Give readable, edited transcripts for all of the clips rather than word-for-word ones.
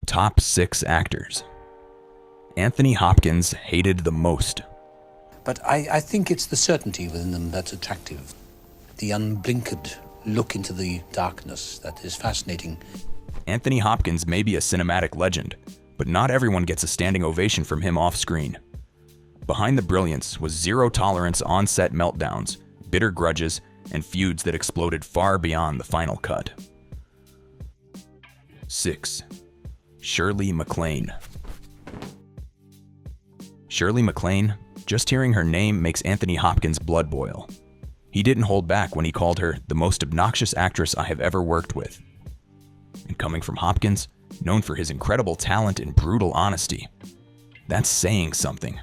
Top 6 actors. Anthony Hopkins hated the most. But I think it's the certainty within them that's attractive. The unblinkered look into the darkness that is fascinating. Anthony Hopkins may be a cinematic legend, but not everyone gets a standing ovation from him off-screen. Behind the brilliance was zero-tolerance on-set meltdowns, bitter grudges, and feuds that exploded far beyond the final cut. 6. Shirley MacLaine. Shirley MacLaine, just hearing her name makes Anthony Hopkins' blood boil. He didn't hold back when he called her the most obnoxious actress I have ever worked with. And coming from Hopkins, known for his incredible talent and brutal honesty, that's saying something.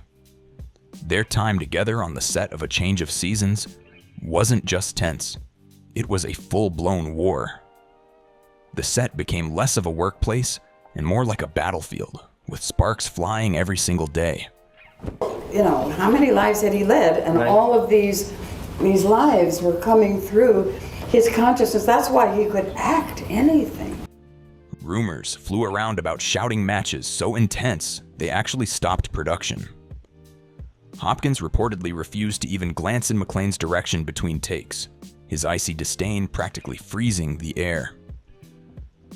Their time together on the set of A Change of Seasons wasn't just tense, it was a full-blown war. The set became less of a workplace and more like a battlefield, with sparks flying every single day. You know, how many lives had he led? And all of these lives were coming through his consciousness. That's why he could act anything. Rumors flew around about shouting matches so intense they actually stopped production. Hopkins reportedly refused to even glance in MacLaine's direction between takes, his icy disdain practically freezing the air.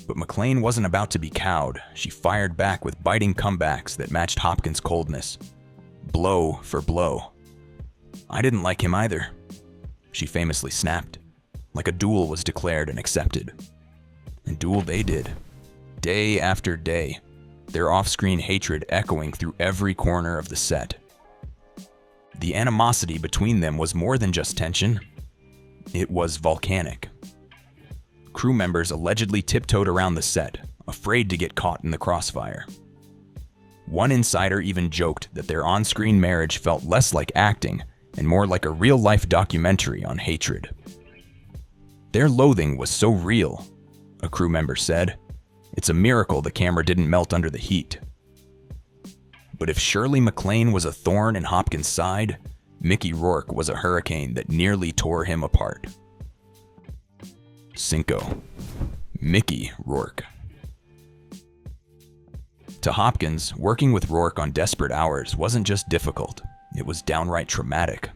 But MacLaine wasn't about to be cowed. She fired back with biting comebacks that matched Hopkins' coldness. Blow for blow. I didn't like him either, she famously snapped, like a duel was declared and accepted. And duel they did, day after day, their off-screen hatred echoing through every corner of the set. The animosity between them was more than just tension. It was volcanic. Crew members allegedly tiptoed around the set, afraid to get caught in the crossfire. One insider even joked that their on-screen marriage felt less like acting and more like a real-life documentary on hatred. Their loathing was so real, a crew member said, it's a miracle the camera didn't melt under the heat. But if Shirley MacLaine was a thorn in Hopkins' side, Mickey Rourke was a hurricane that nearly tore him apart. 5. Mickey Rourke. To Hopkins, working with Rourke on Desperate Hours wasn't just difficult, it was downright traumatic.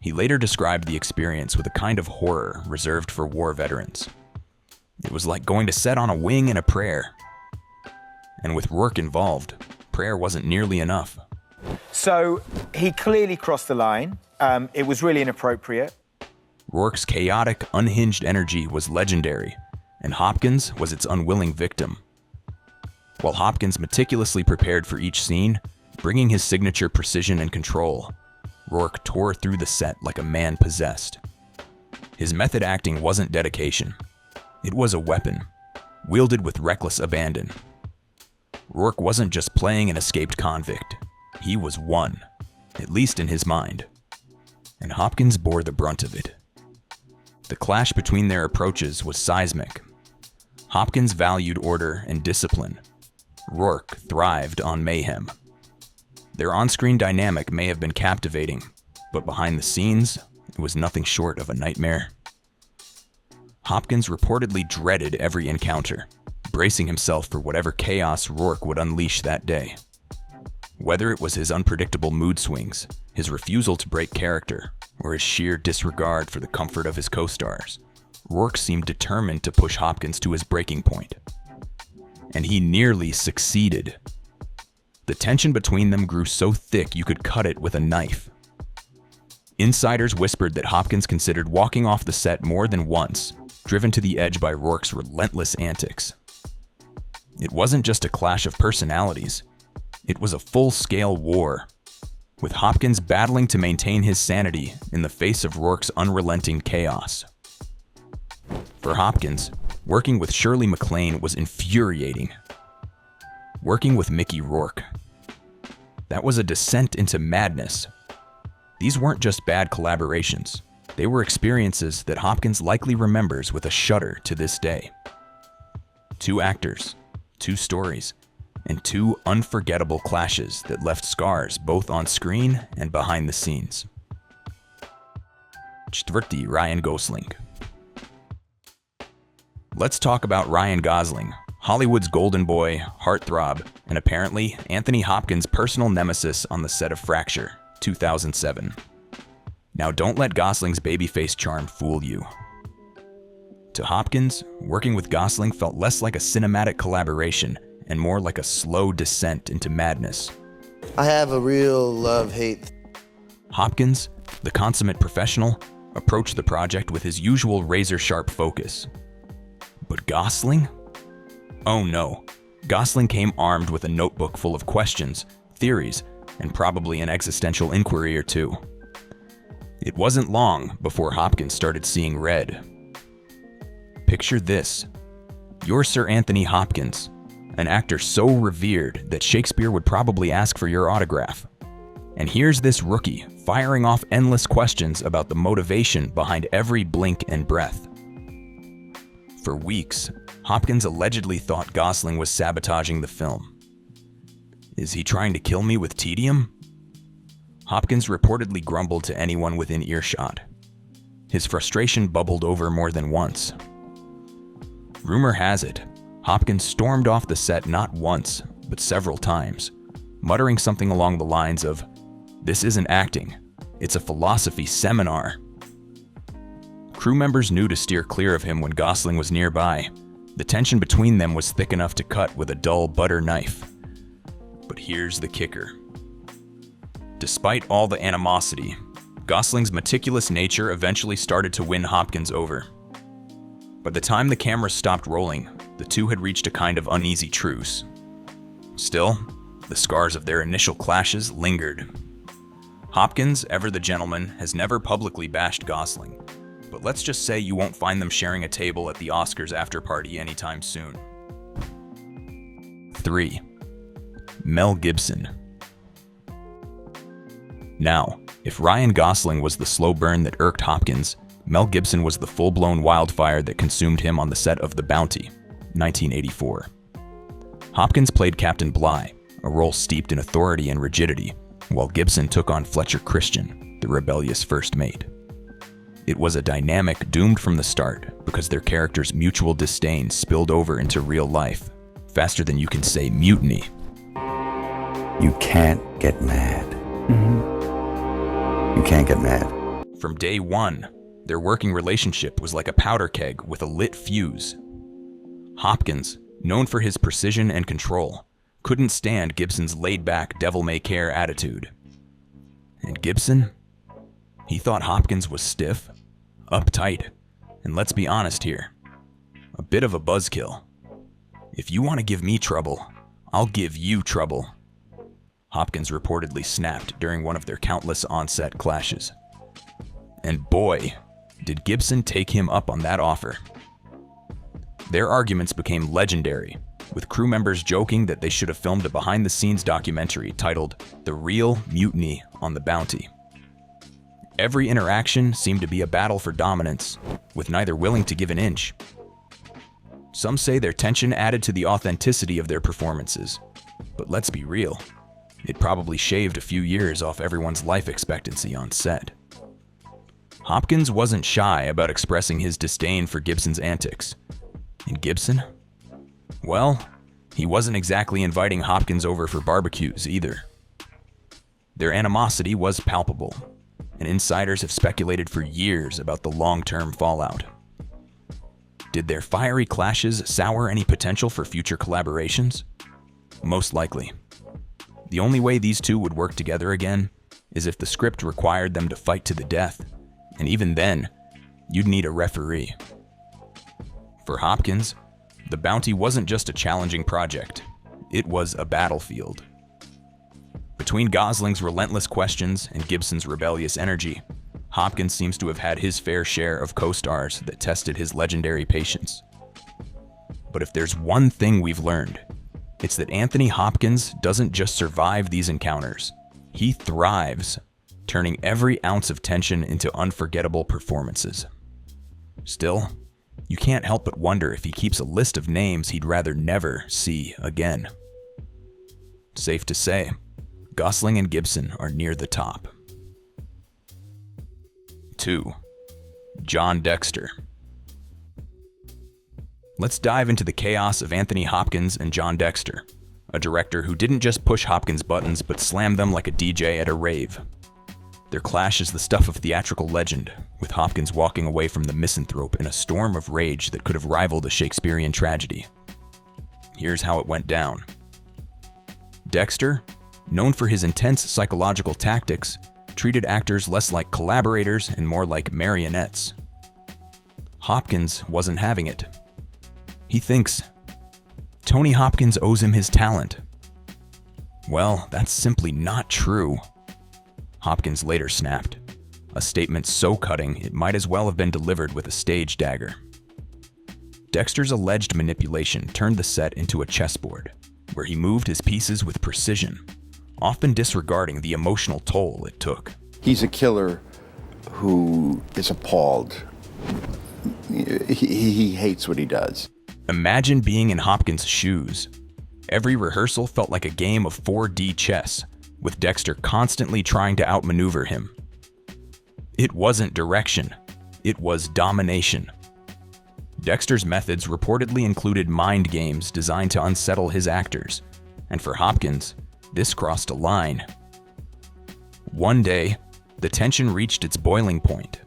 He later described the experience with a kind of horror reserved for war veterans. It was like going to set on a wing and a prayer. And with Rourke involved, prayer wasn't nearly enough. So he clearly crossed the line. It was really inappropriate. Rourke's chaotic, unhinged energy was legendary, and Hopkins was its unwilling victim. While Hopkins meticulously prepared for each scene, bringing his signature precision and control, Rourke tore through the set like a man possessed. His method acting wasn't dedication. It was a weapon, wielded with reckless abandon. Rourke wasn't just playing an escaped convict. He was one, at least in his mind. And Hopkins bore the brunt of it. The clash between their approaches was seismic. Hopkins valued order and discipline. Rourke thrived on mayhem. Their on-screen dynamic may have been captivating, but behind the scenes, it was nothing short of a nightmare. Hopkins reportedly dreaded every encounter, bracing himself for whatever chaos Rourke would unleash that day. Whether it was his unpredictable mood swings, his refusal to break character, or his sheer disregard for the comfort of his co-stars, Rourke seemed determined to push Hopkins to his breaking point. And he nearly succeeded. The tension between them grew so thick you could cut it with a knife. Insiders whispered that Hopkins considered walking off the set more than once, driven to the edge by Rourke's relentless antics. It wasn't just a clash of personalities. It was a full-scale war, with Hopkins battling to maintain his sanity in the face of Rourke's unrelenting chaos. For Hopkins, working with Shirley MacLaine was infuriating. Working with Mickey Rourke, that was a descent into madness. These weren't just bad collaborations. They were experiences that Hopkins likely remembers with a shudder to this day. 2 actors, 2 stories, and 2 unforgettable clashes that left scars both on screen and behind the scenes. 4. Ryan Gosling. Let's talk about Ryan Gosling, Hollywood's golden boy, heartthrob, and apparently Anthony Hopkins' personal nemesis on the set of Fracture, 2007. Now don't let Gosling's babyface charm fool you. To Hopkins, working with Gosling felt less like a cinematic collaboration and more like a slow descent into madness. I have a real love-hate. Hopkins, the consummate professional, approached the project with his usual razor-sharp focus. But Gosling? Oh no. Gosling came armed with a notebook full of questions, theories, and probably an existential inquiry or two. It wasn't long before Hopkins started seeing red. Picture this. You're Sir Anthony Hopkins, an actor so revered that Shakespeare would probably ask for your autograph. And here's this rookie firing off endless questions about the motivation behind every blink and breath. For weeks, Hopkins allegedly thought Gosling was sabotaging the film. Is he trying to kill me with tedium? Hopkins reportedly grumbled to anyone within earshot. His frustration bubbled over more than once. Rumor has it, Hopkins stormed off the set not once, but several times, muttering something along the lines of, "This isn't acting, it's a philosophy seminar." Crew members knew to steer clear of him when Gosling was nearby. The tension between them was thick enough to cut with a dull butter knife. But here's the kicker. Despite all the animosity, Gosling's meticulous nature eventually started to win Hopkins over. By the time the camera stopped rolling, the two had reached a kind of uneasy truce. Still, the scars of their initial clashes lingered. Hopkins, ever the gentleman, has never publicly bashed Gosling, but let's just say you won't find them sharing a table at the Oscars after party anytime soon. 3. Mel Gibson. Now, if Ryan Gosling was the slow burn that irked Hopkins, Mel Gibson was the full-blown wildfire that consumed him on the set of The Bounty, 1984. Hopkins played Captain Bligh, a role steeped in authority and rigidity, while Gibson took on Fletcher Christian, the rebellious first mate. It was a dynamic doomed from the start because their characters' mutual disdain spilled over into real life, faster than you can say mutiny. You can't get mad. You can't get mad. From day one, their working relationship was like a powder keg with a lit fuse. Hopkins, known for his precision and control, couldn't stand Gibson's laid-back, devil-may-care attitude. And Gibson? He thought Hopkins was stiff, uptight, and let's be honest here, a bit of a buzzkill. If you want to give me trouble, I'll give you trouble. Hopkins reportedly snapped during one of their countless on-set clashes. And boy, did Gibson take him up on that offer. Their arguments became legendary, with crew members joking that they should have filmed a behind-the-scenes documentary titled The Real Mutiny on the Bounty. Every interaction seemed to be a battle for dominance, with neither willing to give an inch. Some say their tension added to the authenticity of their performances, but let's be real, it probably shaved a few years off everyone's life expectancy on set. Hopkins wasn't shy about expressing his disdain for Gibson's antics. And Gibson? Well, he wasn't exactly inviting Hopkins over for barbecues either. Their animosity was palpable, and insiders have speculated for years about the long-term fallout. Did their fiery clashes sour any potential for future collaborations? Most likely. The only way these two would work together again is if the script required them to fight to the death, and even then, you'd need a referee. For Hopkins, The Bounty wasn't just a challenging project, it was a battlefield. Between Gosling's relentless questions and Gibson's rebellious energy, Hopkins seems to have had his fair share of co-stars that tested his legendary patience. But if there's one thing we've learned, it's that Anthony Hopkins doesn't just survive these encounters, he thrives, turning every ounce of tension into unforgettable performances. Still, you can't help but wonder if he keeps a list of names he'd rather never see again. Safe to say, Gosling and Gibson are near the top. 2. John Dexter. Let's dive into the chaos of Anthony Hopkins and John Dexter, a director who didn't just push Hopkins' buttons but slammed them like a DJ at a rave. Their clash is the stuff of theatrical legend, with Hopkins walking away from the misanthrope in a storm of rage that could have rivaled a Shakespearean tragedy. Here's how it went down. Dexter, known for his intense psychological tactics, treated actors less like collaborators and more like marionettes. Hopkins wasn't having it. He thinks Tony Hopkins owes him his talent. Well, that's simply not true. Hopkins later snapped, a statement so cutting it might as well have been delivered with a stage dagger. Dexter's alleged manipulation turned the set into a chessboard, where he moved his pieces with precision, often disregarding the emotional toll it took. He's a killer who is appalled. He hates what he does. Imagine being in Hopkins' shoes. Every rehearsal felt like a game of 4D chess, with Dexter constantly trying to outmaneuver him. It wasn't direction, it was domination. Dexter's methods reportedly included mind games designed to unsettle his actors, and for Hopkins, this crossed a line. One day, the tension reached its boiling point.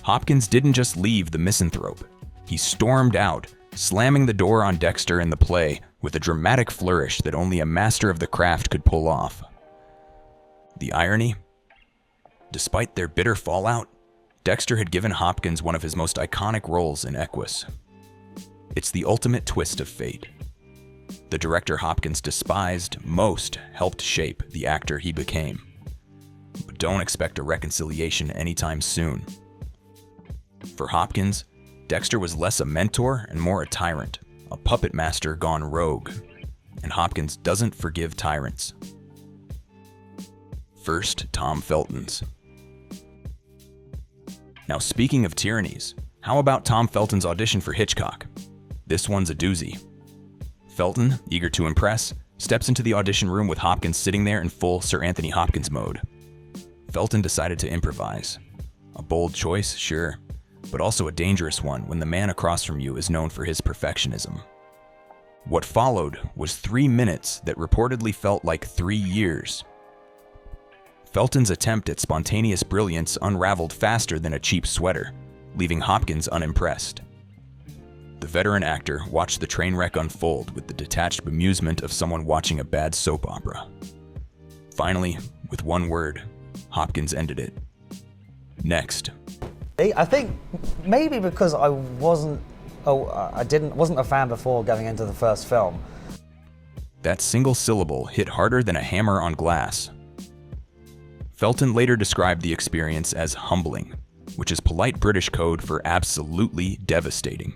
Hopkins didn't just leave the misanthrope, he stormed out, slamming the door on Dexter and the play with a dramatic flourish that only a master of the craft could pull off. The irony? Despite their bitter fallout, Dexter had given Hopkins one of his most iconic roles in Equus. It's the ultimate twist of fate. The director Hopkins despised most helped shape the actor he became. But don't expect a reconciliation anytime soon. For Hopkins, Dexter was less a mentor and more a tyrant, a puppet master gone rogue. And Hopkins doesn't forgive tyrants. First, Tom Felton's. Now, speaking of tyrannies, how about Tom Felton's audition for Hitchcock? This one's a doozy. Felton, eager to impress, steps into the audition room with Hopkins sitting there in full Sir Anthony Hopkins mode. Felton decided to improvise. A bold choice, sure, but also a dangerous one when the man across from you is known for his perfectionism. What followed was 3 minutes that reportedly felt like 3 years. Felton's attempt at spontaneous brilliance unraveled faster than a cheap sweater, leaving Hopkins unimpressed. The veteran actor watched the train wreck unfold with the detached bemusement of someone watching a bad soap opera. Finally, with one word, Hopkins ended it. Next. I think maybe because I wasn't a fan before going into the first film. That single syllable hit harder than a hammer on glass. Felton later described the experience as humbling, which is polite British code for absolutely devastating.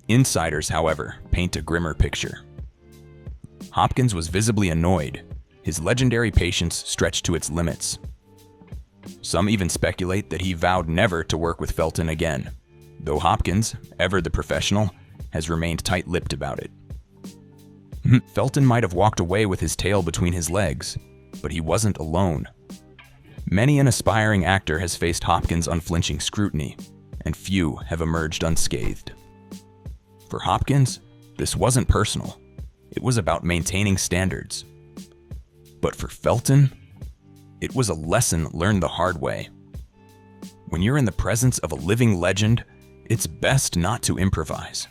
Insiders, however, paint a grimmer picture. Hopkins was visibly annoyed, his legendary patience stretched to its limits. Some even speculate that he vowed never to work with Felton again, though Hopkins, ever the professional, has remained tight-lipped about it. Felton might have walked away with his tail between his legs, but he wasn't alone. Many an aspiring actor has faced Hopkins' unflinching scrutiny, and few have emerged unscathed. For Hopkins, this wasn't personal. It was about maintaining standards. But for Felton, it was a lesson learned the hard way. When you're in the presence of a living legend, it's best not to improvise.